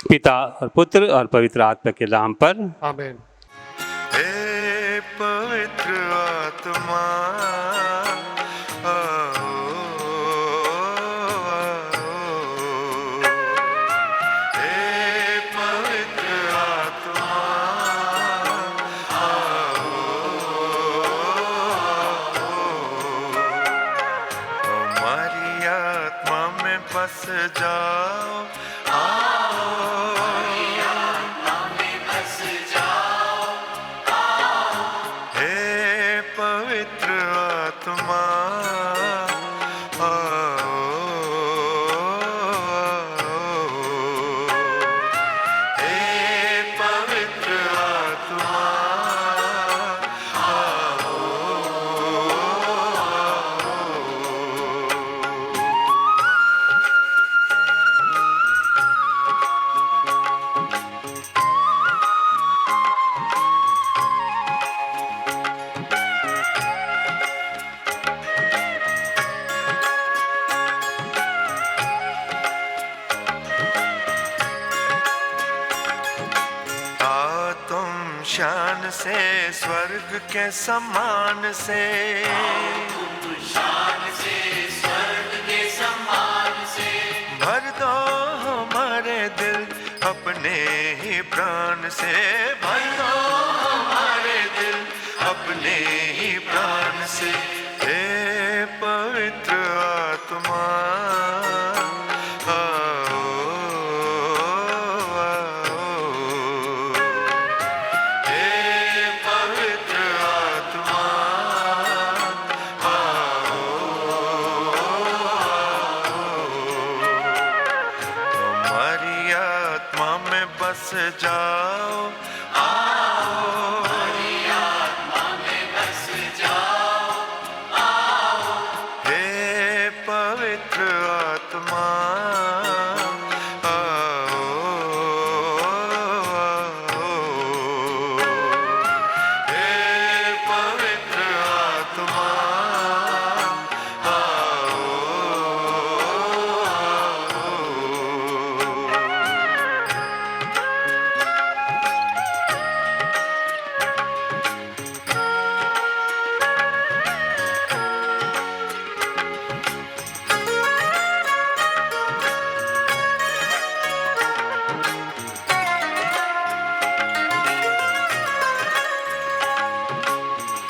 पिता और पुत्र और पवित्र आत्मा के नाम पर आमीन। हे पवित्र आत्मा आओ, हे पवित्र आत्मा आओ, हमारी आत्मा में बस जाओ, हे पवित्र आत्मा आओ, हे पवित्र आत्मा आओ। आओ तुम शान से स्वर्ग के समान से, भर दो हमारे दिल अपने ही प्राण से, भर दो हमारे दिल अपने ही प्राण से, हे पवित्र आत्मा आओ, आओ, हे पवित्र आत्मा आओ, हमारी आत्मा में बस जाओ, हे पवित्र आत्मा आओ, हे पवित्र आत्मा आओ।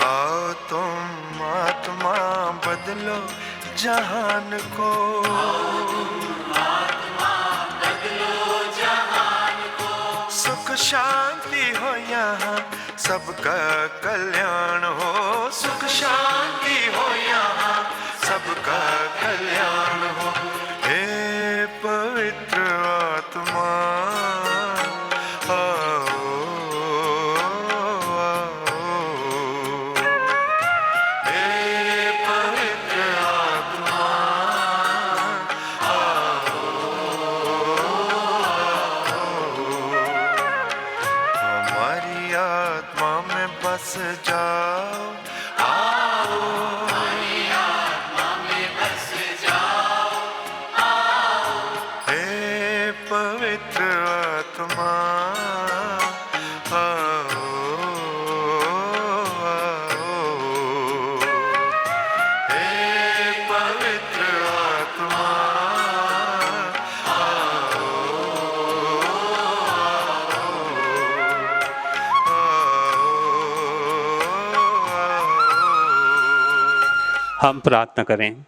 आओ तुम आत्मा बदलो जहान को, सुख शांति हो यहाँ सबका कल्याण हो, सुख शांति हो यहाँ सबका कल्याण हो, हे पवित्र आत्मा आओ, आओ, हे पवित्र आत्मा आओ, हमारी आत्मा में बस जाओ, हे पवित्र आत्मा आओ, आओ, हे पवित्र आत्मा हम प्रार्थना करें।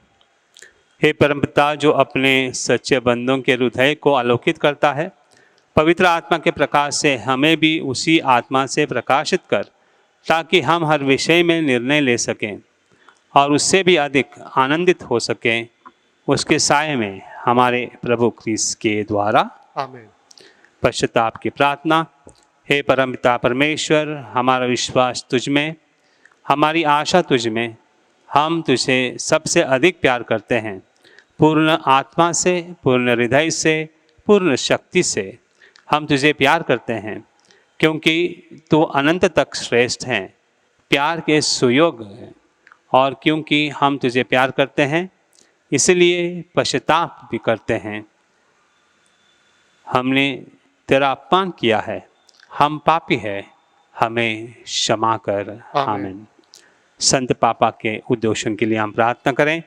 हे परमपिता, जो अपने सच्चे बंदों के हृदय को आलोकित करता है, पवित्र आत्मा के प्रकाश से हमें भी उसी आत्मा से प्रकाशित कर, ताकि हम हर विषय में निर्णय ले सकें और उससे भी अधिक आनंदित हो सकें, उसके साये में हमारे प्रभु क्रिस्त के द्वारा। आमीन। पश्चाताप की प्रार्थना। हे परमपिता परमेश्वर, हमारा विश्वास तुझ में, हमारी आशा तुझ में, हम तुझे सबसे अधिक प्यार करते हैं। पूर्ण आत्मा से, पूर्ण हृदय से, पूर्ण शक्ति से हम तुझे प्यार करते हैं, क्योंकि तू अनंत तक श्रेष्ठ है, प्यार के सुयोग है। और क्योंकि हम तुझे प्यार करते हैं, इसलिए पश्चाताप भी करते हैं। हमने तेरा अपमान किया है, हम पापी हैं, हमें क्षमा कर। आमीन। संत पापा के उद्देश्यों के लिए हम प्रार्थना करें।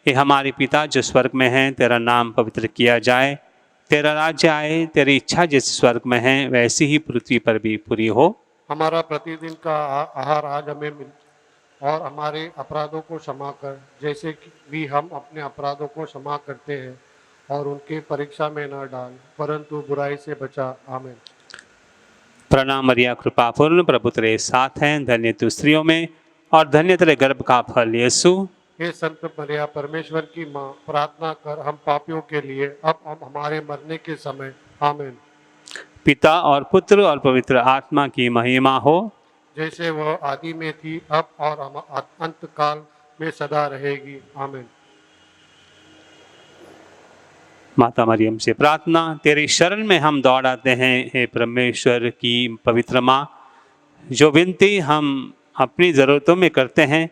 ये हमारे पिता जो स्वर्ग में हैं, तेरा नाम पवित्र किया जाए, तेरा राज्य आए, तेरी इच्छा जैसे स्वर्ग में है वैसी ही पृथ्वी पर भी पूरी हो। हमारा प्रतिदिन का आहार आज हमें मिल, और हमारे अपराधों को क्षमा कर, जैसे कि भी हम अपने अपराधों को क्षमा करते हैं, और उनके परीक्षा में न डाल, परंतु बुराई से बचा। आमीन। प्रणाम मरिया, कृपा पूर्ण, प्रभु तेरे साथ हैं, धन्य तू स्त्रियों में और धन्य तेरे गर्भ का फल यीशु। हे संत मरिया, परमेश्वर की माँ, प्रार्थना कर हम पापियों के लिए, अब हम हमारे मरने के समय। आमीन। पिता और पुत्र और पवित्र आत्मा की महिमा हो, जैसे वह आदि में थी, अब और हम अंत काल में सदा रहेगी। आमीन। माता मरियम से प्रार्थना। तेरी शरण में हम दौड़ आते हैं, हे परमेश्वर की पवित्र माँ। जो विनती हम अपनी ज़रूरतों में करते हैं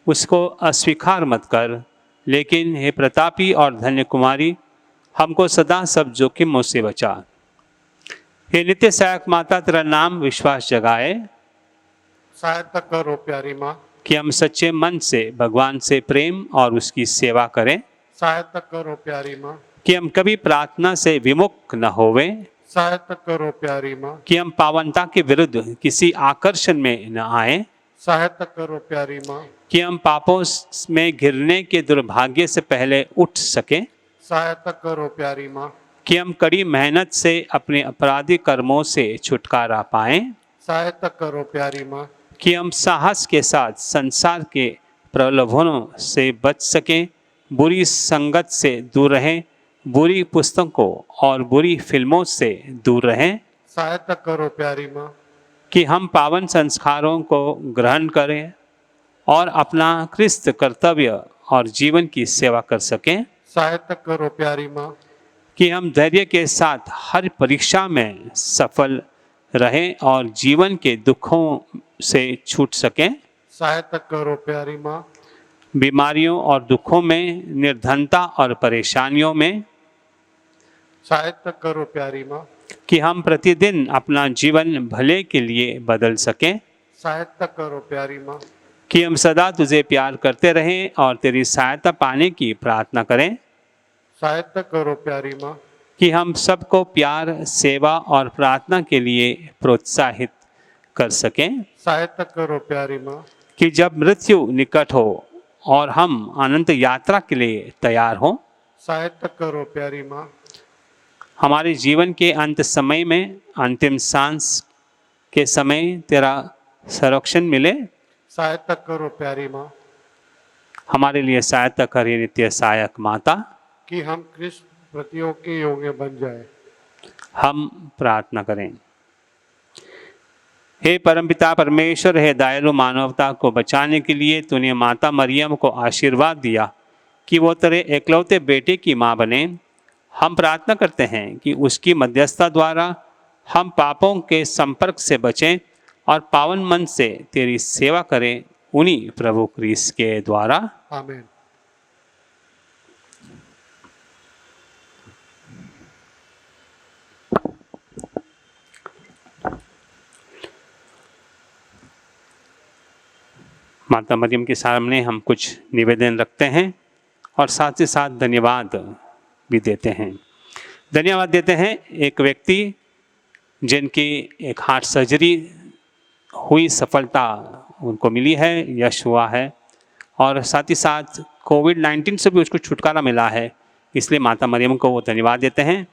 उसको अस्वीकार मत कर, लेकिन हे प्रतापी और धन्य कुमारी, हमको सदा सब जोखिमों से बचा। हे नित्य सहायक माता, तेरा नाम विश्वास जगाए सहायता करो प्यारी माँ, कि हम सच्चे मन से भगवान से प्रेम और उसकी सेवा करें, सहायता करो प्यारी माँ, कि हम कभी प्रार्थना से विमुख न होवे, सहायता करो प्यारी माँ, कि हम पावनता के विरुद्ध किसी आकर्षण में न आए, सहायता करो प्यारी माँ, कि हम पापों में घिरने के दुर्भाग्य से पहले उठ सके, सहायता करो प्यारी माँ, कि हम कड़ी मेहनत से अपने अपराधी कर्मों से छुटकारा पाएं, सहायता करो प्यारी माँ, कि हम साहस के साथ संसार के प्रलोभनों से बच सकें, बुरी संगत से दूर रहें, बुरी पुस्तकों और बुरी फिल्मों से दूर रहें, सहायता करो प्यारी माँ, कि हम पावन संस्कारों को ग्रहण करें और अपना क्रिस्त कर्तव्य और जीवन की सेवा कर सकें, सहायता करो प्यारी माँ, कि हम धैर्य के साथ हर परीक्षा में सफल रहें और जीवन के दुखों से छूट सकें, सहायता करो प्यारी माँ, बीमारियों और दुखों में, निर्धनता और परेशानियों में, सहायता करो प्यारी माँ, कि हम प्रतिदिन अपना जीवन भले के लिए बदल सकें, सहायता करो प्यारी माँ, कि हम सदा तुझे प्यार करते रहें और तेरी सहायता पाने की प्रार्थना करें, सहायता करो प्यारी माँ, कि हम सबको प्यार, सेवा और प्रार्थना के लिए प्रोत्साहित कर सकें, सहायता करो प्यारी माँ, कि जब मृत्यु निकट हो और हम अनंत यात्रा के लिए तैयार हों, सहायता करो प्यारी माँ, हमारे जीवन के अंत समय में, अंतिम सांस के समय तेरा संरक्षण मिले, सहायता करो प्यारी माँ, हमारे लिए सहायता करे नित्य सहायक माता। कि हम कृष्ण प्रतियों के योग्य बन जाए। हम प्रार्थना करें। हे परमपिता परमेश्वर, हे दयालु मानवता को बचाने के लिए तूने माता मरियम को आशीर्वाद दिया कि वो तेरे एकलौते बेटे की माँ बने। हम प्रार्थना करते हैं कि उसकी मध्यस्थता द्वारा हम पापों के संपर्क से बचें और पावन मन से तेरी सेवा करें, उन्हीं प्रभु क्रिस्त के द्वारा। आमीन। माता मरियम के सामने हम कुछ निवेदन रखते हैं और साथ ही साथ धन्यवाद भी देते हैं। धन्यवाद देते हैं एक व्यक्ति जिनकी एक हार्ट सर्जरी हुई, सफलता उनको मिली है, यश हुआ है, और साथ ही साथ कोविड-19 से भी उसको छुटकारा मिला है, इसलिए माता मरियम को वो धन्यवाद देते हैं।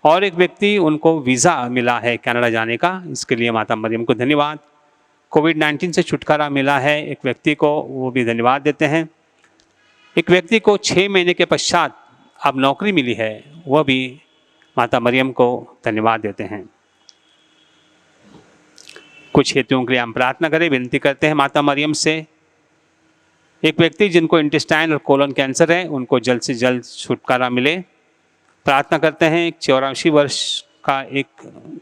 और एक व्यक्ति, उनको वीज़ा मिला है कनाडा जाने का, इसके लिए माता मरियम को धन्यवाद। कोविड-19 से छुटकारा मिला है एक व्यक्ति को, वो भी धन्यवाद देते हैं। एक व्यक्ति को 6 महीने के पश्चात अब नौकरी मिली है, वह भी माता मरियम को धन्यवाद देते हैं। कुछ हेतुओं के लिए हम प्रार्थना करें, विनती करते हैं माता मरियम से। एक व्यक्ति जिनको इंटेस्टाइन और कोलन कैंसर है, उनको जल्द से जल्द छुटकारा मिले। प्रार्थना करते हैं, एक 84 वर्ष का एक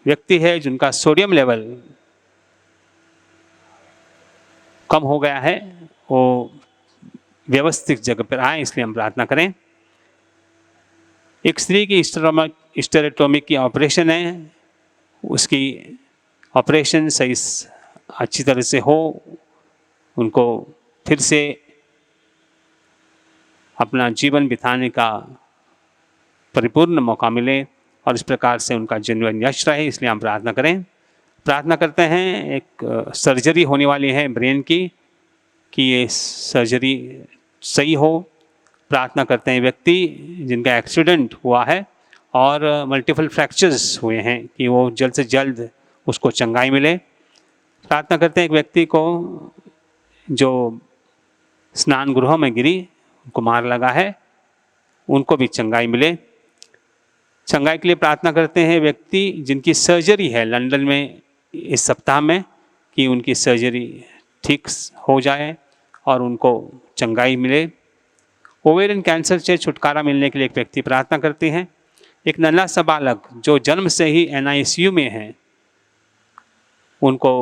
व्यक्ति है जिनका सोडियम लेवल कम हो गया है, वो व्यवस्थित जगह पर आए, इसलिए हम प्रार्थना करें। एक स्त्री की स्टेरेक्टोमी की ऑपरेशन है, उसकी ऑपरेशन सही अच्छी तरह से हो, उनको फिर से अपना जीवन बिताने का परिपूर्ण मौका मिले और इस प्रकार से उनका जीवन यश रहे, इसलिए हम प्रार्थना करें। प्रार्थना करते हैं, एक सर्जरी होने वाली है ब्रेन की, कि ये सर्जरी सही हो। प्रार्थना करते हैं व्यक्ति जिनका एक्सीडेंट हुआ है और मल्टीपल फ्रैक्चर्स हुए हैं कि वो जल्द से जल्द उसको चंगाई मिले। प्रार्थना करते हैं एक व्यक्ति को जो स्नान गृहों में गिरी, उनको मार लगा है, उनको भी चंगाई मिले। चंगाई के लिए प्रार्थना करते हैं व्यक्ति जिनकी सर्जरी है लंदन में इस सप्ताह में, कि उनकी सर्जरी ठीक हो जाए और उनको चंगाई मिले। ओवेरियन कैंसर से छुटकारा मिलने के लिए एक व्यक्ति प्रार्थना करते हैं। एक नन्हा सा बालक जो जन्म से ही NICU में है, उनको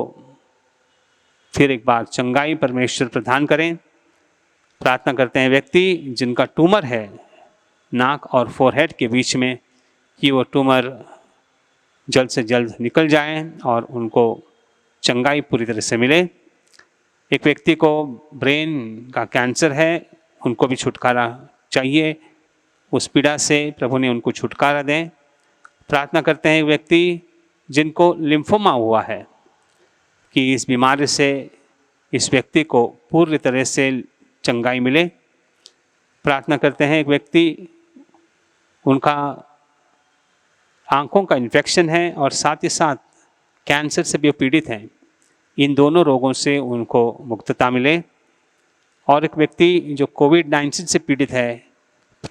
फिर एक बार चंगाई परमेश्वर प्रदान करें। प्रार्थना करते हैं व्यक्ति जिनका ट्यूमर है नाक और फोरहेड के बीच में, कि वो ट्यूमर जल्द से जल्द निकल जाए और उनको चंगाई पूरी तरह से मिले। एक व्यक्ति को ब्रेन का कैंसर है, उनको भी छुटकारा चाहिए, उस पीड़ा से प्रभु ने उनको छुटकारा दें। प्रार्थना करते हैं व्यक्ति जिनको लिम्फोमा हुआ है, कि इस बीमारी से इस व्यक्ति को पूरी तरह से चंगाई मिले। प्रार्थना करते हैं एक व्यक्ति, उनका आँखों का इन्फेक्शन है और साथ ही साथ कैंसर से भी पीड़ित हैं, इन दोनों रोगों से उनको मुक्तता मिले। और एक व्यक्ति जो COVID-19 से पीड़ित है,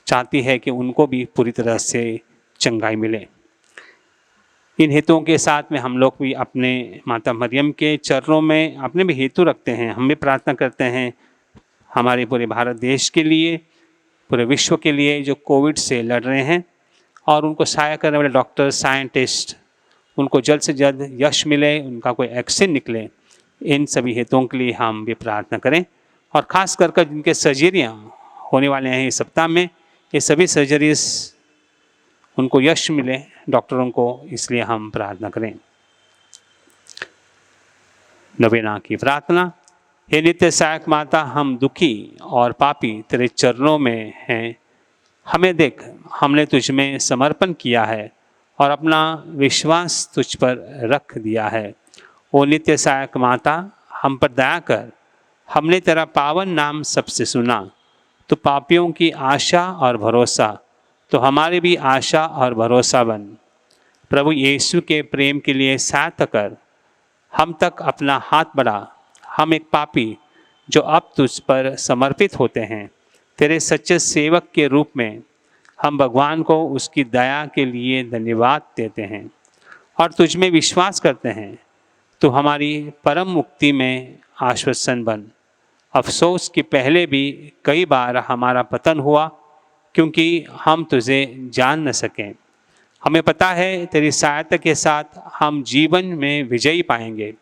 चाहती है कि उनको भी पूरी तरह से चंगाई मिले। इन हेतुओं के साथ में हम लोग भी अपने माता मरियम के चरणों में अपने भी हेतु रखते हैं। हम भी प्रार्थना करते हैं हमारे पूरे भारत देश के लिए, पूरे विश्व के लिए जो कोविड से लड़ रहे हैं, और उनको सहायता करने वाले डॉक्टर, साइंटिस्ट, उनको जल्द से जल्द यश मिले, उनका कोई वैक्सीन निकले। इन सभी हेतुओं के लिए हम भी प्रार्थना करें। और ख़ास कर जिनके सर्जरियाँ होने वाले हैं इस सप्ताह में, ये सभी सर्जरीज उनको यश मिले डॉक्टरों को, इसलिए हम प्रार्थना करें। नवेना की प्रार्थना। हे नित्य सहायक माता, हम दुखी और पापी तेरे चरणों में हैं। हमें देख, हमने तुझ में समर्पण किया है और अपना विश्वास तुझ पर रख दिया है। ओ नित्य सहायक माता, हम पर दया कर। हमने तेरा पावन नाम सबसे सुना, तो पापियों की आशा और भरोसा, तो हमारी भी आशा और भरोसा बन। प्रभु यीशु के प्रेम के लिए सहायता कर, हम तक अपना हाथ बढ़ा। हम एक पापी जो अब तुझ पर समर्पित होते हैं, तेरे सच्चे सेवक के रूप में हम भगवान को उसकी दया के लिए धन्यवाद देते हैं और तुझ में विश्वास करते हैं। तो हमारी परम मुक्ति में आश्वासन बन। अफसोस कि पहले भी कई बार हमारा पतन हुआ, क्योंकि हम तुझे जान न सकें। हमें पता है तेरी सहायता के साथ हम जीवन में विजयी पाएंगे।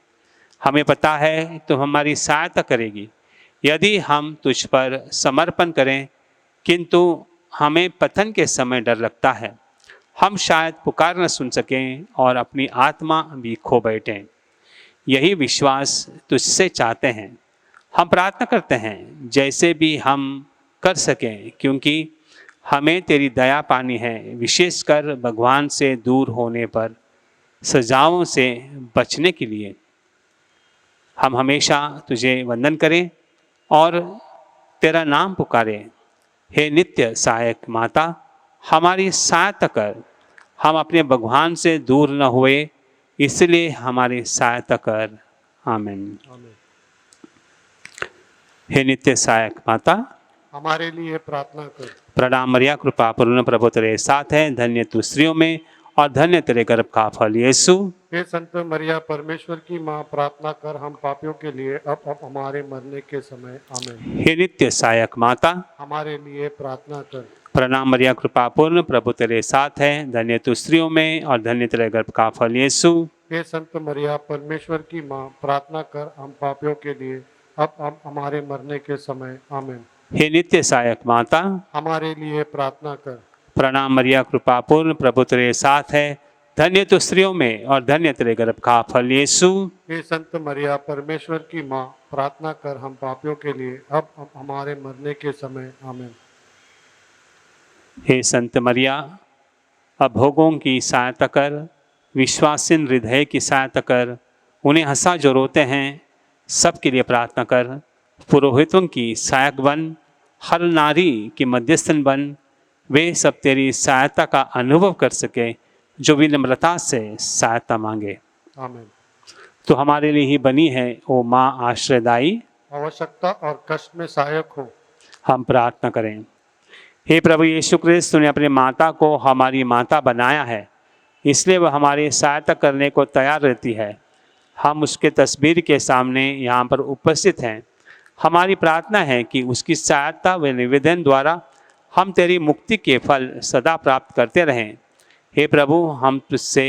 हमें पता है तो हमारी सहायता करेगी यदि हम तुझ पर समर्पण करें, किंतु हमें पतन के समय डर लगता है। हम शायद पुकार न सुन सकें और अपनी आत्मा भी खो बैठें। यही विश्वास तुझसे चाहते हैं। हम प्रार्थना करते हैं जैसे भी हम कर सकें, क्योंकि हमें तेरी दया पानी है, विशेषकर भगवान से दूर होने पर सजाओं से बचने के लिए। हम हमेशा तुझे वंदन करें और तेरा नाम पुकारें। हे नित्य सहायक माता, हमारी सहायता कर। हम अपने भगवान से दूर न हुए, इसलिए हमारी सहायता कर। आमीन। हे नित्य सहायक माता, हमारे लिए प्रार्थना कर। प्रणाम मरिया, कृपा पूर्ण प्रभु तेरे साथ है, धन्य तू स्त्रियों में और धन्य तेरे गर्भ का फल यीशु। हे संत मरिया, परमेश्वर की माँ, प्रार्थना कर हम पापियों के लिए अब हमारे मरने के समय। आमीन। हे नित्य सहायक माता, हमारे लिए प्रार्थना कर। प्रणाम मरिया, कृपा पूर्ण प्रभु तेरे साथ है, धन्य तू स्त्रियों में और धन्य तेरे गर्भ का फल यीशु। हे संत मरिया, परमेश्वर की माँ, प्रार्थना कर हम पापियों के लिए अब हमारे मरने के समय। आमीन। हे नित्य सहायक माता, हमारे लिए प्रार्थना कर। प्रणाम मरिया, कृपा पूर्ण प्रभु तेरे साथ है, धन्य तो स्त्रियों में और धन्य तेरे गर्भ का फल यीशु। हे संत मरिया परमेश्वर की माँ, प्रार्थना कर हम पापियों के लिए अब हमारे मरने के समय आमीन। हे संत मरिया, अभोगों की सहायता कर, विश्वासीन हृदय की सहायता कर, उन्हें हंसा जो रोते हैं सबके लिए प्रार्थना कर। पुरोहितों की सहायक बन, हर नारी की मध्यस्थन बन, वे सब तेरी सहायता का अनुभव कर सके जो विनम्रता से सहायता मांगे। आमीन। तो हमारे लिए ही बनी है ओ माँ आश्रयदायी, आवश्यकता और कष्ट में सहायक हो। हम प्रार्थना करें। हे प्रभु यीशु क्रिस्त, तूने अपनी माता को हमारी माता बनाया है, इसलिए वह हमारी सहायता करने को तैयार रहती है। हम उसके तस्वीर के सामने यहाँ पर उपस्थित हैं। हमारी प्रार्थना है कि उसकी सहायता व निवेदन द्वारा हम तेरी मुक्ति के फल सदा प्राप्त करते रहें। हे प्रभु, हम तुझसे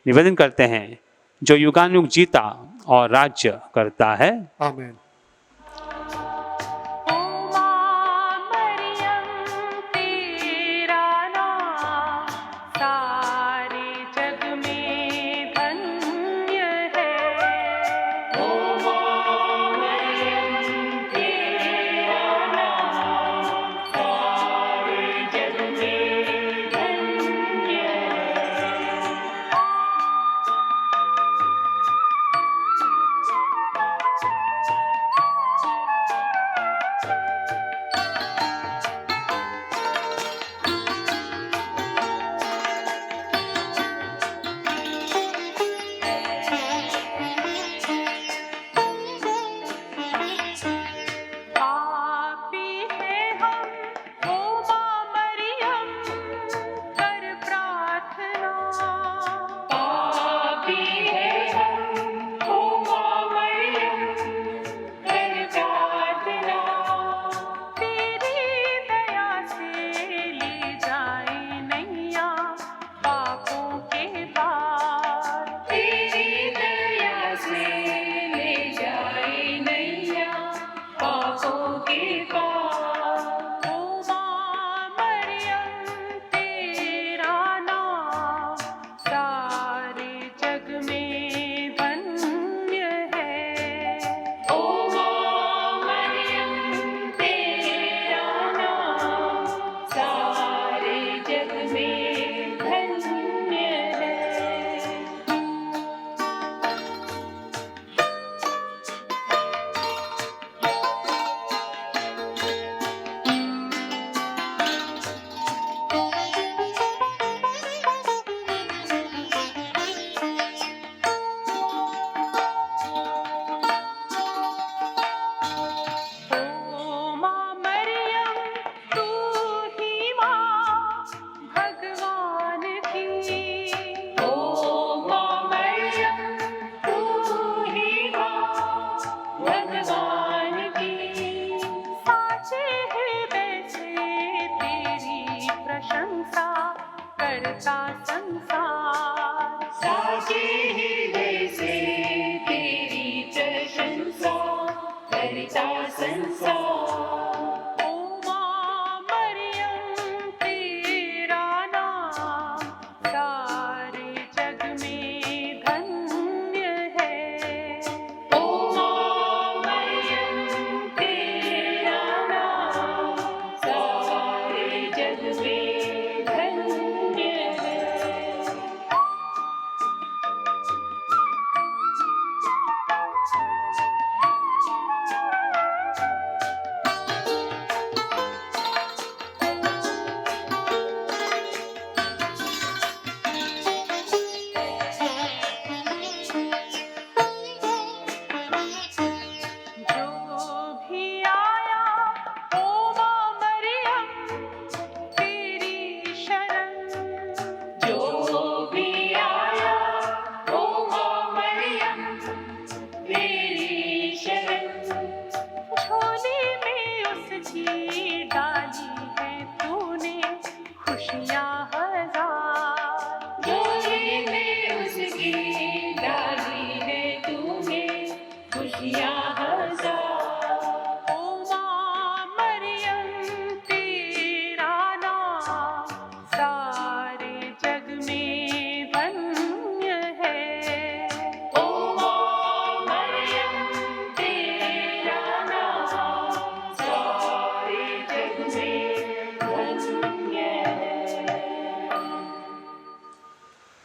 निवेदन करते हैं जो युगानुयुग जीता और राज्य करता है। आमीन।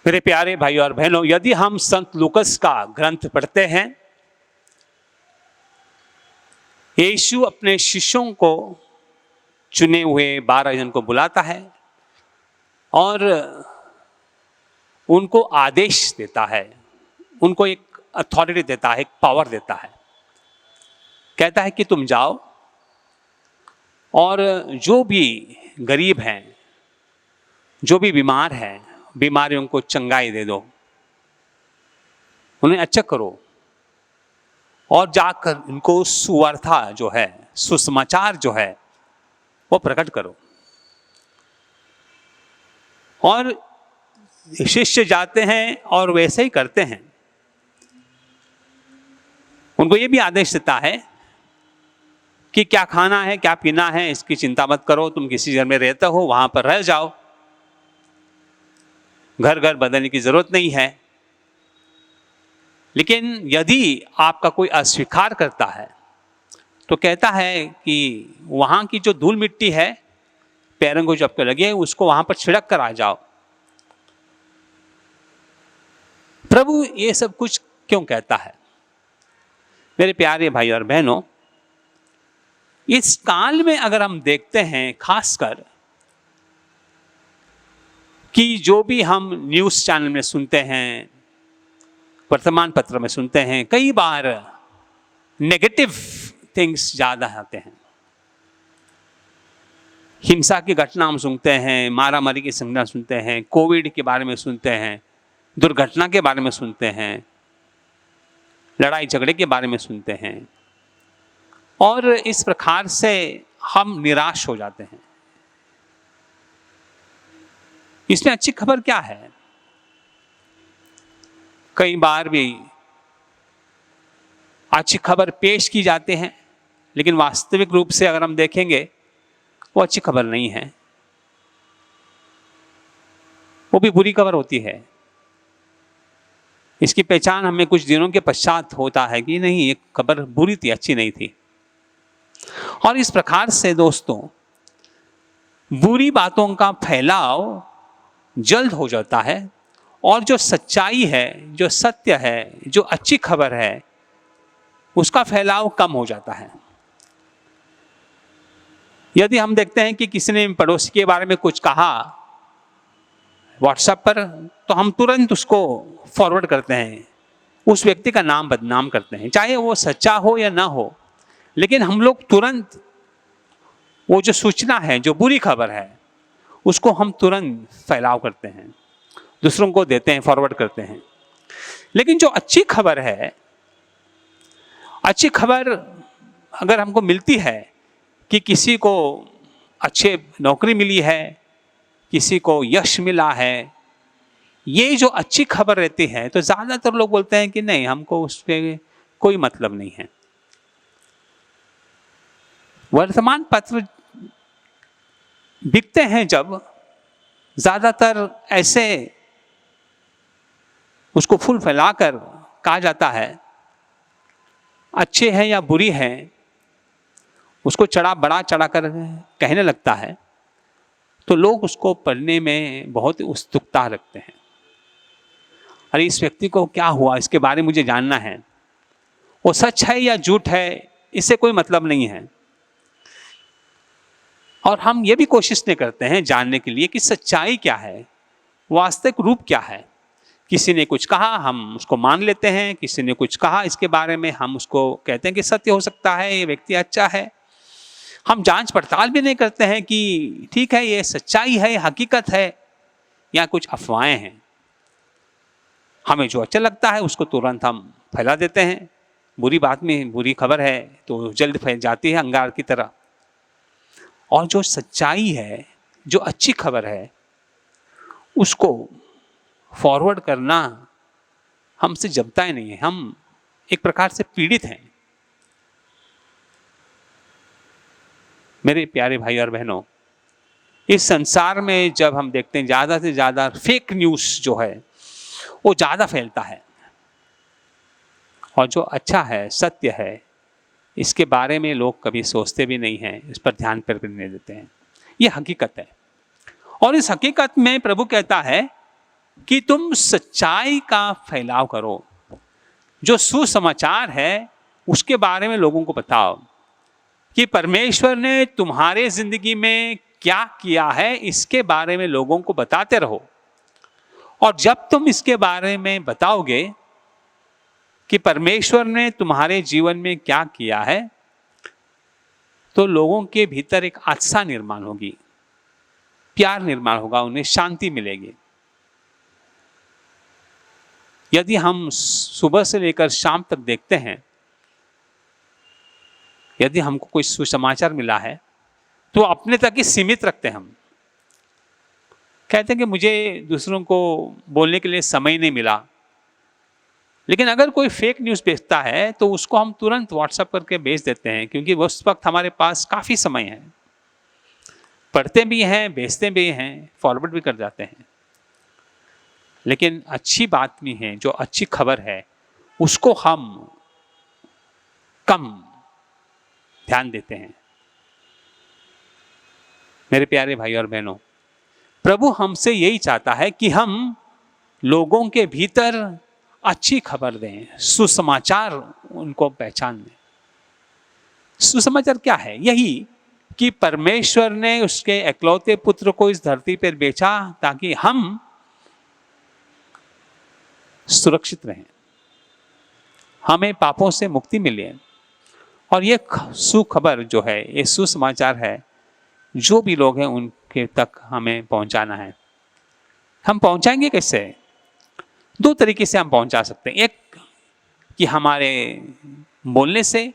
मेरे प्यारे भाइयों और बहनों, यदि हम संत लूकस का ग्रंथ पढ़ते हैं, यीशु अपने शिष्यों को, चुने हुए 12 जन को बुलाता है और उनको आदेश देता है, उनको एक अथॉरिटी देता है, एक पावर देता है। कहता है कि तुम जाओ और जो भी गरीब हैं, जो भी बीमार हैं, बीमारियों को चंगाई दे दो, उन्हें अच्छा करो और जाकर उनको सुवार्ता जो है, सुसमाचार जो है वो प्रकट करो। और शिष्य जाते हैं और वैसे ही करते हैं। उनको ये भी आदेश देता है कि क्या खाना है, क्या पीना है, इसकी चिंता मत करो, तुम किसी घर में रहते हो वहां पर रह जाओ, घर घर बदलने की जरूरत नहीं है। लेकिन यदि आपका कोई अस्वीकार करता है तो कहता है कि वहां की जो धूल मिट्टी है, पैरों को जो आपको लगे, उसको वहां पर छिड़क कर आ जाओ। प्रभु ये सब कुछ क्यों कहता है? मेरे प्यारे भाई और बहनों, इस काल में अगर हम देखते हैं, खासकर कि जो भी हम न्यूज़ चैनल में सुनते हैं, वर्तमान पत्र में सुनते हैं, कई बार नेगेटिव थिंग्स ज़्यादा आते हैं। हिंसा की घटना हम सुनते हैं, मारामारी की घटना सुनते हैं, कोविड के बारे में सुनते हैं, दुर्घटना के बारे में सुनते हैं, लड़ाई झगड़े के बारे में सुनते हैं, और इस प्रकार से हम निराश हो जाते हैं। इसमें अच्छी खबर क्या है? कई बार भी अच्छी खबर पेश की जाती है, लेकिन वास्तविक रूप से अगर हम देखेंगे वो अच्छी खबर नहीं है, वो भी बुरी खबर होती है। इसकी पहचान हमें कुछ दिनों के पश्चात होता है कि नहीं, ये खबर बुरी थी, अच्छी नहीं थी। और इस प्रकार से दोस्तों, बुरी बातों का फैलाव जल्द हो जाता है और जो सच्चाई है, जो सत्य है, जो अच्छी खबर है, उसका फैलाव कम हो जाता है। यदि हम देखते हैं कि किसी ने पड़ोसी के बारे में कुछ कहा व्हाट्सएप पर, तो हम तुरंत उसको फॉरवर्ड करते हैं, उस व्यक्ति का नाम बदनाम करते हैं, चाहे वो सच्चा हो या ना हो। लेकिन हम लोग तुरंत वो जो सूचना है, जो बुरी खबर है, उसको हम तुरंत फैलाव करते हैं, दूसरों को देते हैं, फॉरवर्ड करते हैं। लेकिन जो अच्छी खबर है, अच्छी खबर अगर हमको मिलती है कि किसी को अच्छे नौकरी मिली है, किसी को यश मिला है, ये जो अच्छी खबर रहती है, तो ज़्यादातर लोग बोलते हैं कि नहीं, हमको उस पर कोई मतलब नहीं है। वर्तमान पत्र बिकते हैं जब, ज़्यादातर ऐसे उसको फूल फैलाकर कहा जाता है, अच्छे हैं या बुरी हैं, उसको बड़ा चढ़ा कर कहने लगता है, तो लोग उसको पढ़ने में बहुत उत्सुकता रखते हैं। अरे इस व्यक्ति को क्या हुआ, इसके बारे में मुझे जानना है, वो सच है या झूठ है, इससे कोई मतलब नहीं है। और हम ये भी कोशिश नहीं करते हैं जानने के लिए कि सच्चाई क्या है, वास्तविक रूप क्या है। किसी ने कुछ कहा, हम उसको मान लेते हैं, किसी ने कुछ कहा इसके बारे में, हम उसको कहते हैं कि सत्य हो सकता है, ये व्यक्ति अच्छा है। हम जांच पड़ताल भी नहीं करते हैं कि ठीक है, ये सच्चाई है, हकीकत है, या कुछ अफवाहें हैं। हमें जो अच्छा लगता है उसको तुरंत हम फैला देते हैं। बुरी बात में बुरी खबर है तो जल्द फैल जाती है अंगार की तरह। और जो सच्चाई है, जो अच्छी खबर है, उसको फॉरवर्ड करना हमसे जमता ही नहीं है। हम एक प्रकार से पीड़ित हैं। मेरे प्यारे भाई और बहनों, इस संसार में जब हम देखते हैं ज़्यादा से ज़्यादा फेक न्यूज़ जो है वो ज़्यादा फैलता है, और जो अच्छा है, सत्य है, इसके बारे में लोग कभी सोचते भी नहीं हैं, इस पर ध्यान पर नहीं देते हैं। ये हकीकत है। और इस हकीकत में प्रभु कहता है कि तुम सच्चाई का फैलाव करो, जो सुसमाचार है उसके बारे में लोगों को बताओ कि परमेश्वर ने तुम्हारे जिंदगी में क्या किया है, इसके बारे में लोगों को बताते रहो। और जब तुम इसके बारे में बताओगे कि परमेश्वर ने तुम्हारे जीवन में क्या किया है, तो लोगों के भीतर एक आस्था निर्माण होगी, प्यार निर्माण होगा, उन्हें शांति मिलेगी। यदि हम सुबह से लेकर शाम तक देखते हैं, यदि हमको कोई सुसमाचार मिला है तो अपने तक ही सीमित रखते हैं। हम कहते हैं कि मुझे दूसरों को बोलने के लिए समय नहीं मिला, लेकिन अगर कोई फेक न्यूज़ भेजता है तो उसको हम तुरंत व्हाट्सएप करके भेज देते हैं, क्योंकि उस वक्त हमारे पास काफ़ी समय है, पढ़ते भी हैं, भेजते भी हैं, फॉरवर्ड भी कर जाते हैं। लेकिन अच्छी बात नहीं है, जो अच्छी खबर है उसको हम कम ध्यान देते हैं। मेरे प्यारे भाई और बहनों, प्रभु हमसे यही चाहता है कि हम लोगों के भीतर अच्छी खबर दें, सुसमाचार उनको पहचान दें। सुसमाचार क्या है? यही कि परमेश्वर ने उसके इकलौते पुत्र को इस धरती पर भेजा ताकि हम सुरक्षित रहें, हमें पापों से मुक्ति मिले। और ये सुखबर जो है, ये सुसमाचार है, जो भी लोग हैं उनके तक हमें पहुंचाना है। हम पहुंचाएंगे कैसे? दो तरीके से हम पहुंचा सकते हैं। एक कि हमारे बोलने से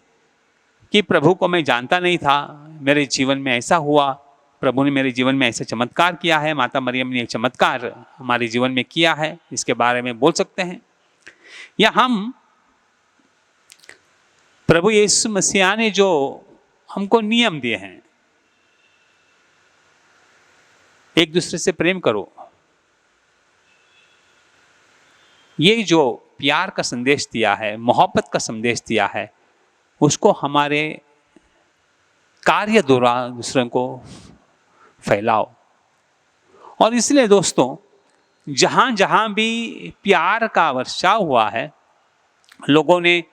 कि प्रभु को मैं जानता नहीं था, मेरे जीवन में ऐसा हुआ, प्रभु ने मेरे जीवन में ऐसा चमत्कार किया है, माता मरियम ने एक चमत्कार हमारे जीवन में किया है, इसके बारे में बोल सकते हैं। या हम प्रभु यीशु मसीह ने जो हमको नियम दिए हैं, एक दूसरे से प्रेम करो, ये जो प्यार का संदेश दिया है, मोहब्बत का संदेश दिया है, उसको हमारे कार्य द्वारा दूसरों को फैलाओ। और इसलिए दोस्तों, जहां जहां भी प्यार का वर्षाव हुआ है, लोगों ने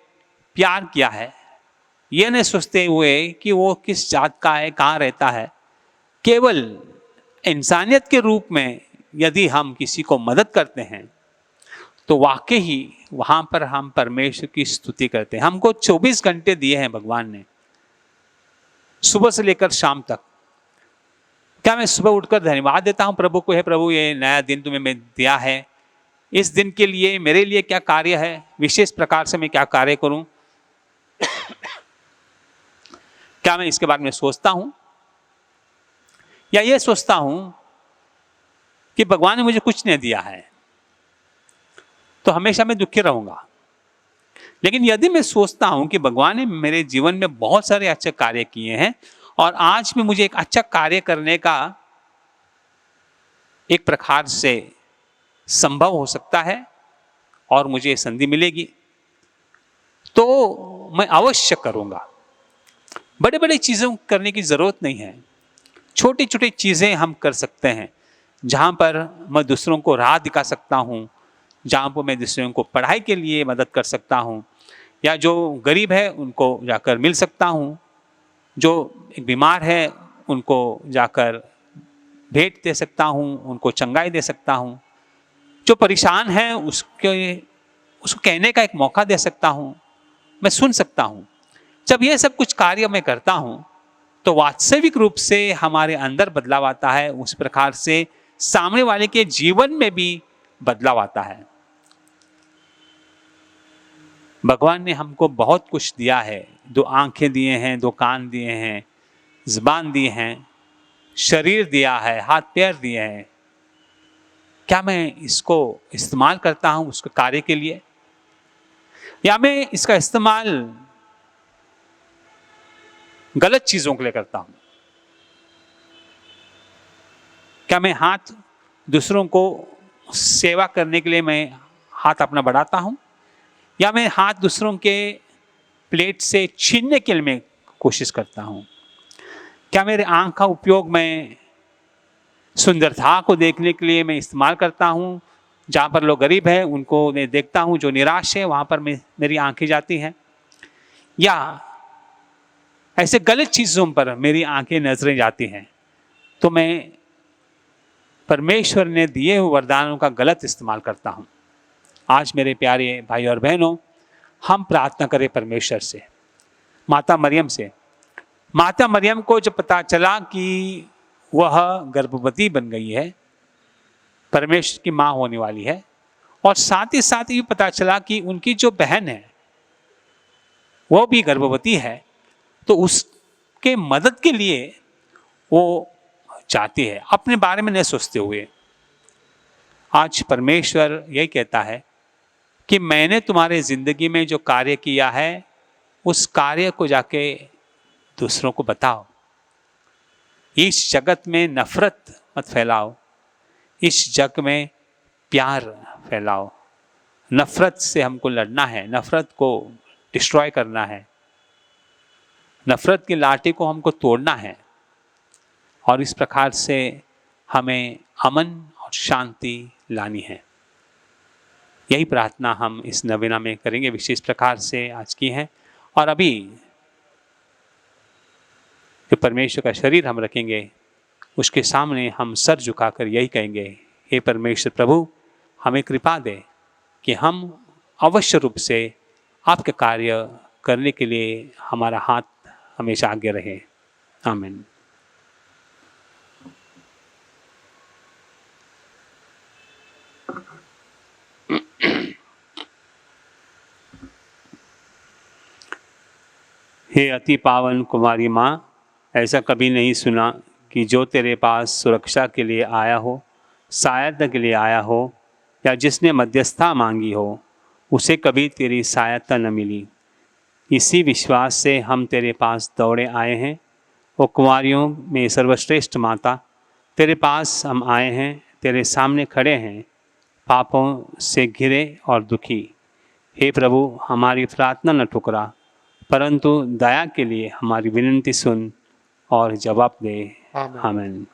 प्यार किया है, ये नहीं सोचते हुए कि वो किस जात का है, कहाँ रहता है, केवल इंसानियत के रूप में यदि हम किसी को मदद करते हैं तो वाकई ही वहाँ पर हम परमेश्वर की स्तुति करते हैं। हमको 24 घंटे दिए हैं भगवान ने, सुबह से लेकर शाम तक। क्या मैं सुबह उठकर धन्यवाद देता हूँ प्रभु को, है प्रभु ये नया दिन तुम्हें मैं दिया है, इस दिन के लिए मेरे लिए क्या कार्य है, विशेष प्रकार से मैं क्या कार्य करूं? क्या मैं इसके बारे में सोचता हूं? या ये सोचता हूं कि भगवान ने मुझे कुछ नहीं दिया है तो हमेशा मैं दुखी रहूंगा। लेकिन यदि मैं सोचता हूं कि भगवान ने मेरे जीवन में बहुत सारे अच्छे कार्य किए हैं और आज भी मुझे एक अच्छा कार्य करने का एक प्रकार से संभव हो सकता है और मुझे संधि मिलेगी, तो मैं अवश्य करूंगा। बड़े बड़े चीज़ों करने की ज़रूरत नहीं है, छोटी छोटी चीज़ें हम कर सकते हैं, जहाँ पर मैं दूसरों को राह दिखा सकता हूँ, जहाँ पर मैं दूसरों को पढ़ाई के लिए मदद कर सकता हूँ, या जो गरीब है उनको जाकर मिल सकता हूँ, जो एक बीमार है उनको जाकर भेंट दे सकता हूँ, उनको चंगाई दे सकता हूँ, जो परेशान है उसको कहने का एक मौका दे सकता हूँ, मैं सुन सकता हूँ। जब ये सब कुछ कार्य मैं करता हूँ तो वास्तविक रूप से हमारे अंदर बदलाव आता है, उस प्रकार से सामने वाले के जीवन में भी बदलाव आता है। भगवान ने हमको बहुत कुछ दिया है, 2 आंखें दिए हैं, 2 कान दिए हैं, ज़ुबान दी हैं, शरीर दिया है, हाथ पैर दिए हैं। क्या मैं इसको इस्तेमाल करता हूँ उसके कार्य के लिए, या मैं इसका इस्तेमाल गलत चीज़ों के लिए करता हूँ? क्या मैं हाथ दूसरों को सेवा करने के लिए मैं हाथ अपना बढ़ाता हूँ, या मैं हाथ दूसरों के प्लेट से छीनने के लिए मैं कोशिश करता हूँ? क्या मेरे आँख का उपयोग मैं सुंदरता को देखने के लिए मैं इस्तेमाल करता हूँ, जहाँ पर लोग गरीब हैं उनको मैं देखता हूँ, जो निराश है वहाँ पर मेरी आंखें जाती हैं, या ऐसे गलत चीज़ों पर मेरी आंखें नजरें जाती हैं, तो मैं परमेश्वर ने दिए हुए वरदानों का गलत इस्तेमाल करता हूँ। आज मेरे प्यारे भाई और बहनों, हम प्रार्थना करें परमेश्वर से, माता मरियम से। माता मरियम को जब पता चला कि वह गर्भवती बन गई है, परमेश्वर की माँ होने वाली है, और साथ ही साथ ये पता चला कि उनकी जो बहन है वो भी गर्भवती है, तो उसके मदद के लिए वो चाहती है, अपने बारे में नहीं सोचते हुए। आज परमेश्वर यही कहता है कि मैंने तुम्हारे जिंदगी में जो कार्य किया है उस कार्य को जाके दूसरों को बताओ। इस जगत में नफरत मत फैलाओ, इस जग में प्यार फैलाओ। नफरत से हमको लड़ना है, नफरत को डिस्ट्रॉय करना है, नफरत की लाठी को हमको तोड़ना है, और इस प्रकार से हमें अमन और शांति लानी है। यही प्रार्थना हम इस नवीना में करेंगे, विशेष प्रकार से आज की है। और अभी जो परमेश्वर का शरीर हम रखेंगे उसके सामने हम सर झुकाकर यही कहेंगे, हे परमेश्वर प्रभु, हमें कृपा दे कि हम अवश्य रूप से आपके कार्य करने के लिए हमारा हाथ हमेशा आगे रहे। आमीन। हे अति पावन कुमारी माँ, ऐसा कभी नहीं सुना कि जो तेरे पास सुरक्षा के लिए आया हो, सहायता के लिए आया हो, या जिसने मध्यस्थता मांगी हो, उसे कभी तेरी सहायता न मिली। इसी विश्वास से हम तेरे पास दौड़े आए हैं। वो कुमारियों में सर्वश्रेष्ठ माता, तेरे पास हम आए हैं, तेरे सामने खड़े हैं, पापों से घिरे और दुखी। हे प्रभु, हमारी प्रार्थना न ठुकरा, परंतु दया के लिए हमारी विनती सुन और जवाब दे। आमीन।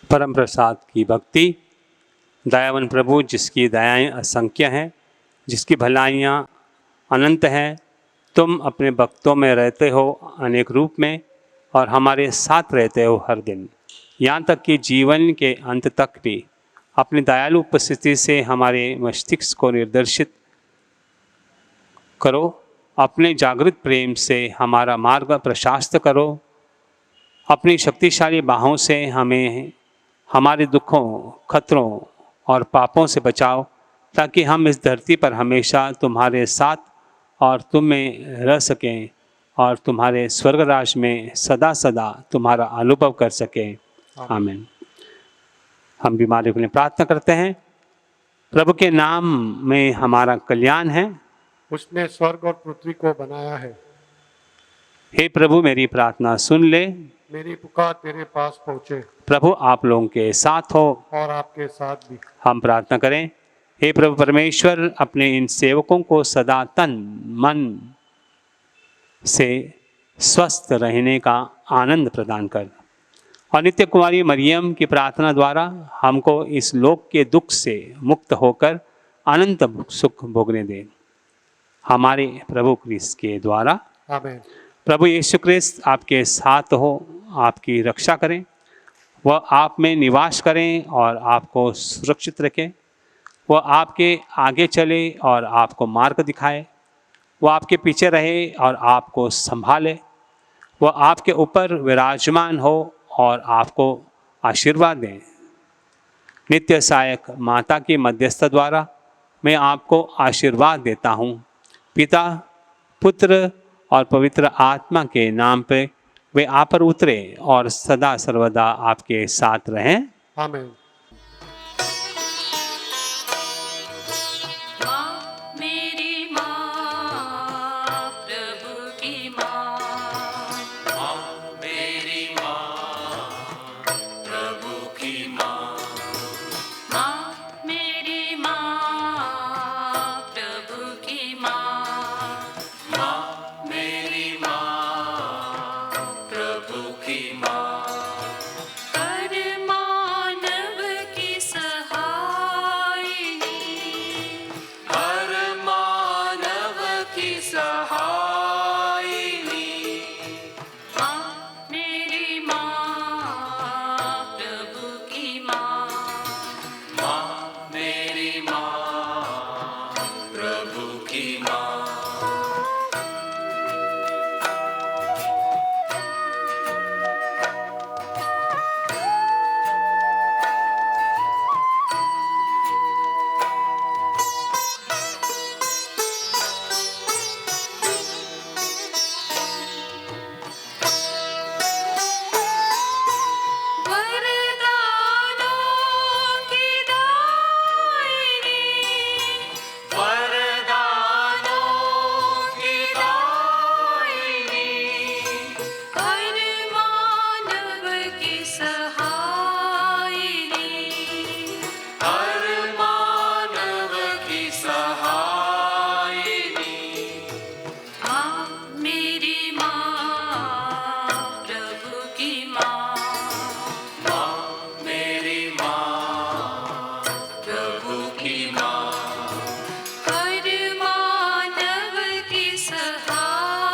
परम प्रसाद की भक्ति। दयावान प्रभु, जिसकी दयाएं असंख्य हैं, जिसकी भलाइयाँ अनंत हैं, तुम अपने भक्तों में रहते हो अनेक रूप में, और हमारे साथ रहते हो हर दिन, यहाँ तक कि जीवन के अंत तक भी। अपनी दयालु उपस्थिति से हमारे मस्तिष्क को निर्देशित करो, अपने जागृत प्रेम से हमारा मार्ग प्रशस्त करो, अपनी शक्तिशाली बाहों से हमें हमारे दुखों, खतरों और पापों से बचाओ, ताकि हम इस धरती पर हमेशा तुम्हारे साथ और तुम में रह सकें, और तुम्हारे स्वर्गराज में सदा सदा तुम्हारा अनुभव कर सकें। आमीन। हम बीमारियों के लिए प्रार्थना करते हैं। प्रभु के नाम में हमारा कल्याण है। उसने स्वर्ग और पृथ्वी को बनाया है। हे प्रभु, मेरी प्रार्थना सुन ले। मेरी पुकार तेरे पास पहुँचे। प्रभु आप लोगों के साथ हो और आपके साथ भी। हम प्रार्थना करें। हे प्रभु परमेश्वर, अपने इन सेवकों को सदा तन मन से स्वस्थ रहने का आनंद प्रदान कर, और नित्य कुमारी मरियम की प्रार्थना द्वारा हमको इस लोक के दुख से मुक्त होकर अनंत सुख भोगने दे। हमारे प्रभु क्रिस्त के द्वारा। आमीन। प्रभु यीशु क्रिस्त आपके साथ हो, आपकी रक्षा करें, वह आप में निवास करें और आपको सुरक्षित रखें। वह आपके आगे चले और आपको मार्ग दिखाए। वह आपके पीछे रहे और आपको संभाले। वह आपके ऊपर विराजमान हो और आपको आशीर्वाद दें। नित्य सहायक माता की मध्यस्थता द्वारा मैं आपको आशीर्वाद देता हूँ। पिता, पुत्र और पवित्र आत्मा के नाम पे वे आप पर उतरे और सदा सर्वदा आपके साथ रहें। आमीन। माँ मेरी माँ प्रभु की माँ, माँ मेरी माँ प्रभु की माँ, माँ मेरी माँ प्रभु की माँ, माँ मेरी माँ प्रभु की माँ, हर मानव की सहायिनी, हर मानव की सहायिनी, माँ मेरी माँ प्रभु की माँ, माँ मेरी माँ प्रभु की माँ। वरदानों की दायिनी, वरदानों की दायिनी, हर मानव की सहायिनी, हर मानव की सहायिनी, माँ मेरी माँ प्रभु की माँ, माँ मेरी माँ प्रभु की माँ, हर मानव की सहायिनी,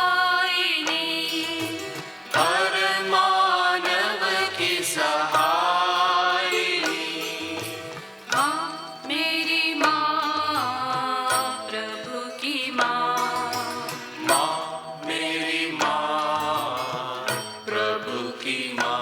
हर मानव की सहायिनी, माँ मेरी माँ प्रभु की माँ, माँ मेरी माँ प्रभु की माँ।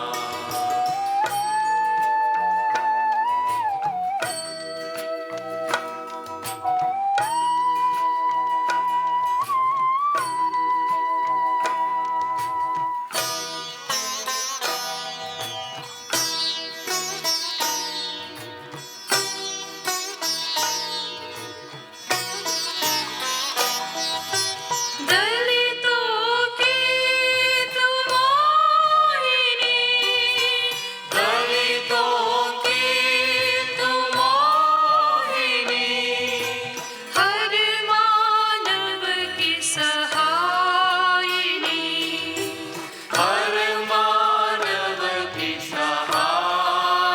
दलितों की तुम मोहिनी, दलितों की तुम मोहिनी, हर मानव की सहायिनी, हर मानव की सहायिनी,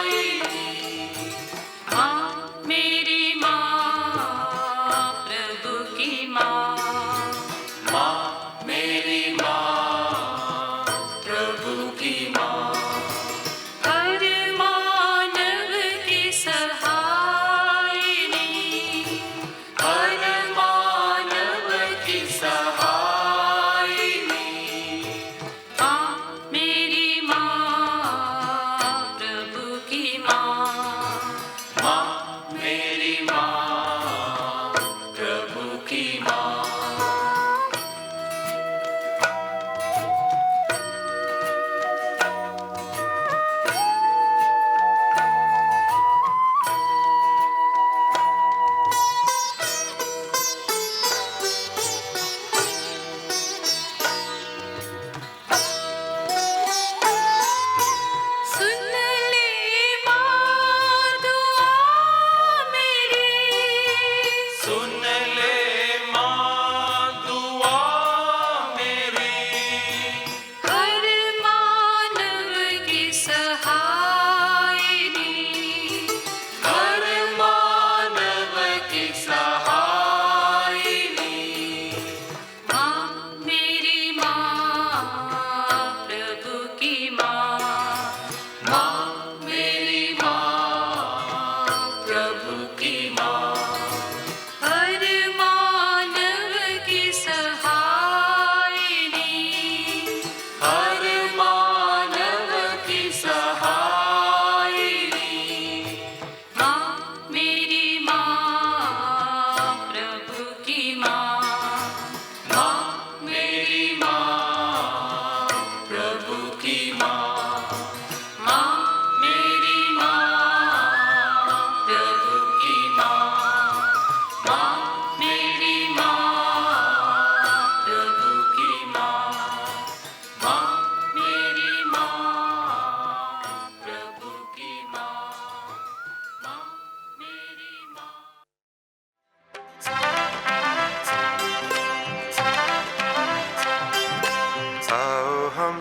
माँ मेरी माँ प्रभु की माँ, माँ मेरी माँ प्रभु की माँ, हर मानव की सहायिनी, हर मानव की सहायिनी, माँ मेरी माँ प्रभु की माँ, माँ मेरी माँ प्रभु की माँ।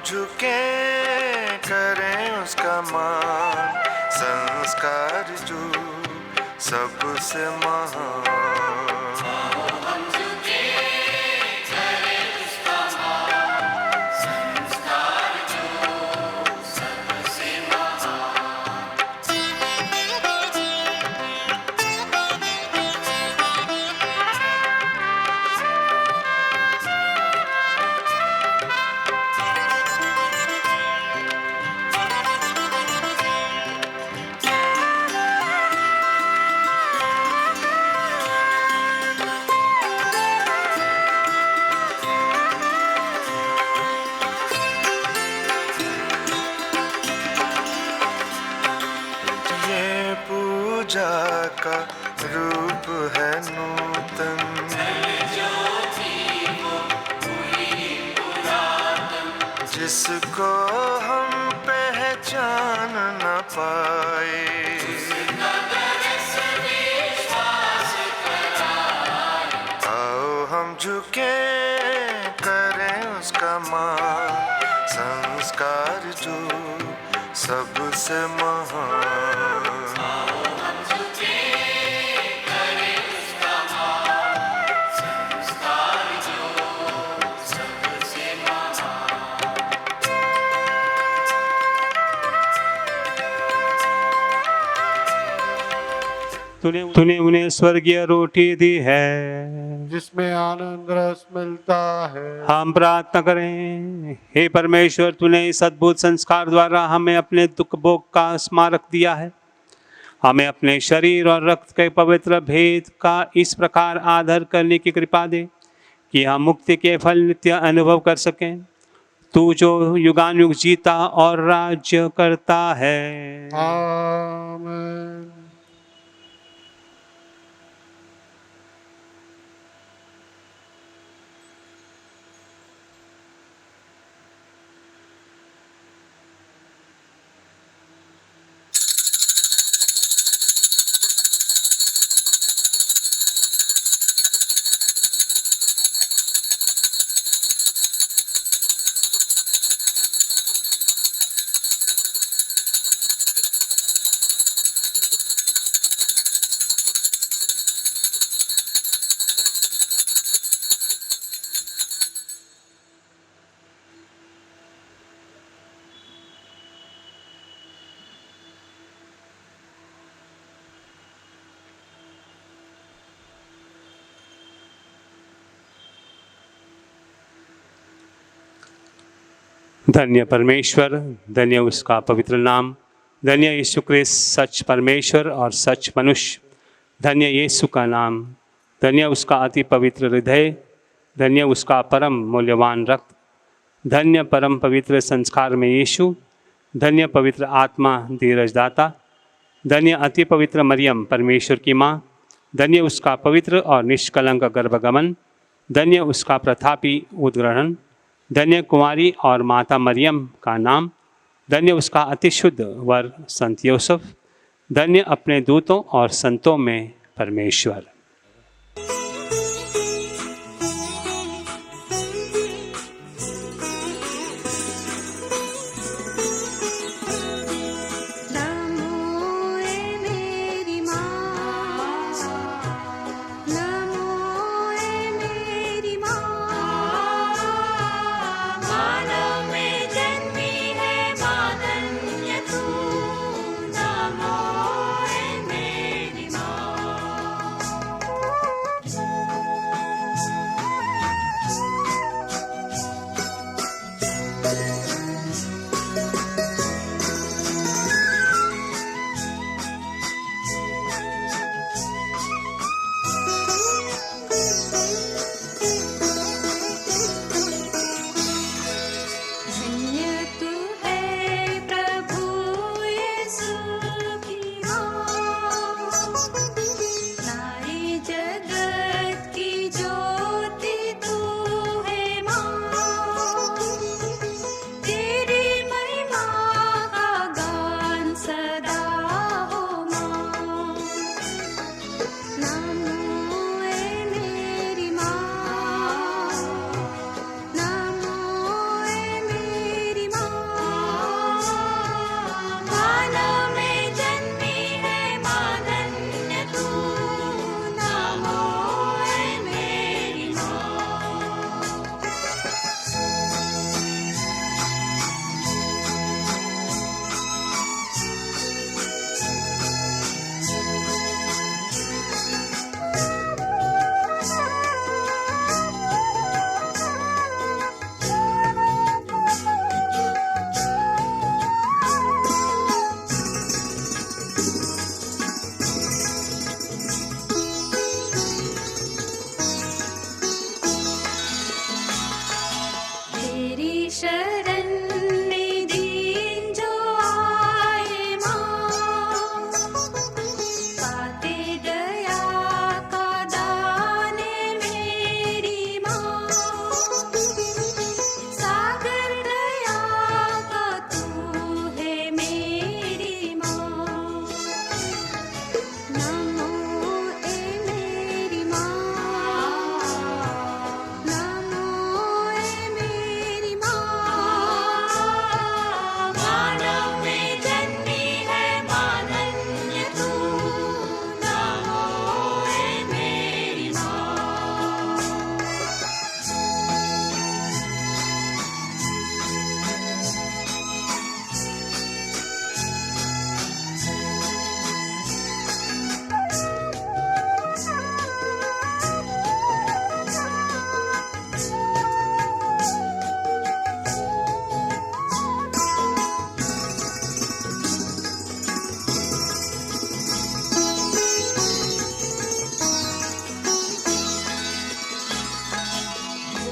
झुके करें उसका मान, संस्कार जो सबसे महान। ये पूजा का रूप है नूतन, जिसको हम पहचान न पाए। आओ हम झुके करें उसका मान, संस्कार जो सबसे महान। तूने उन्हें स्वर्गीय रोटी दी है, जिसमें आनंद रस मिलता है। हम प्रार्थना करें। हे परमेश्वर, तूने इस अद्भुत संस्कार द्वारा हमें अपने दुख भोग का स्मारक दिया है। हमें अपने शरीर और रक्त के पवित्र भेद का इस प्रकार आदर करने की कृपा दे कि हम मुक्ति के फल नित्य अनुभव कर सकें। तू जो युगानुयुग जीता और राज्य करता है। आमीन। धन्य परमेश्वर, धन्य उसका पवित्र नाम, धन्य यीशु क्रिस्त सच परमेश्वर और सच मनुष्य, धन्य यीशु का नाम, धन्य उसका अति पवित्र हृदय, धन्य उसका परम मूल्यवान रक्त, धन्य परम पवित्र संस्कार में यीशु, धन्य पवित्र आत्मा धीरजदाता, धन्य अति पवित्र मरियम परमेश्वर की माँ, धन्य उसका पवित्र और निष्कलंक गर्भगमन, धन्य उसका प्रतापी उद्ग्रहण, धन्य कुंवारी और माता मरियम का नाम, धन्य उसका अतिशुद्ध वर संत यूसुफ, धन्य अपने दूतों और संतों में परमेश्वर।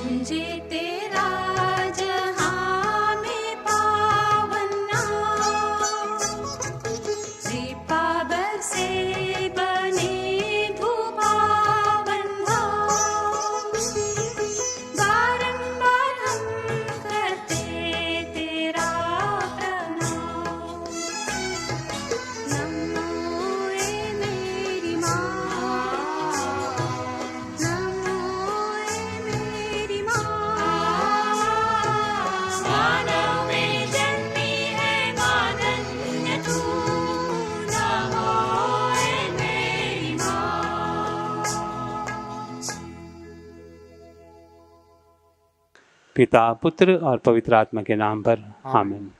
गूंजे तेरा जहां में पावन नाम। कृपा बरसे बने धूपावन धाम। बारंबार हम करते तेरा प्रणाम। नमो ए मेरी माँ, नमो ए मेरी माँ। मानव में जन्मी है मानन्य तू, नमो ए मेरी माँ। पिता, पुत्र और पवित्र आत्मा के नाम पर आमीन।